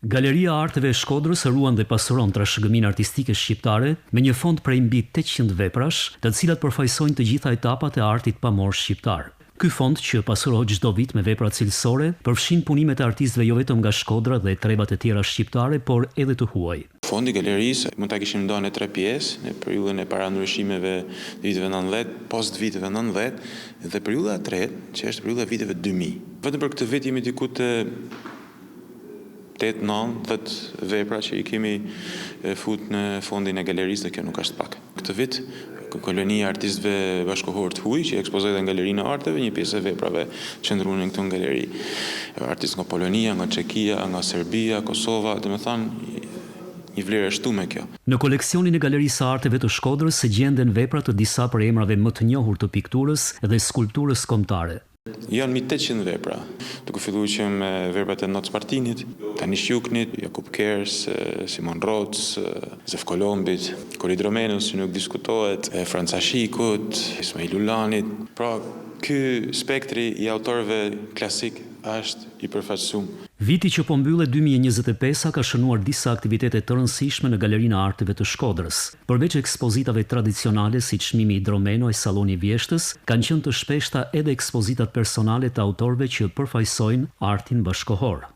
Galeria e Arteve e Shkodrës ruan dhe pasuron trashëgiminë artistike shqiptare me një fond prej mbi 800 veprash, të cilat përfaqësojnë të gjitha etapat e artit pamor shqiptar. Ky fond, që pasurohet çdo vit me vepra cilësore, përfshin punimet e artistëve jo vetëm nga Shkodra dhe trebat e tjera shqiptare, por edhe të huaj. Fondi i galerisë mund ta kishim ndarë në 3 pjesë, në periudhën e parandryshimeve të viteve 90, post viteve 90 dhe periudha e tretë, që është periudha e viteve 2000. Vetëm për këtë vit jemi diku te 8-9 vepra që i kemi fut në fondin e galerisë, dhe kjo nuk është pak. Këtë vit kolonia e artistëve bashkëkohor të huaj që ekspozohet në Galerinë e Arteve, një pjesë e veprave qëndruan këtu në galeri. Artistë nga Polonia, nga Çekia, nga Serbia, Kosova, domethënë një vlerë e shtuar kjo. Në koleksionin e Galerisë së Arteve të Shkodrës gjenden vepra të disa prej emrave më të njohur të pikturës dhe skulpturës kombëtare. Janë mbi 800 vepra, duke filluar që me veprat e Not Spartinit, Tanis Shuknit, Jakub Kers, Simon Roc, Zef Kolombit, Korid Romenus, që nuk diskutohet, Franca Shikut, Ismail Ulanit. Pra, ky spektri i autorëve klasik është i përfaqësuar. Viti që po mbyllet 2025 ka shënuar disa aktivitete të rëndësishme në Galerinë e Arteve të Shkodrës. Përveç ekspozitave tradicionale si çmimi i Dromeno e Salloni i Vjeshtës, kanë qenë të shpeshta edhe ekspozitat personale të autorëve që përfaqësojnë artin bashkëkohor.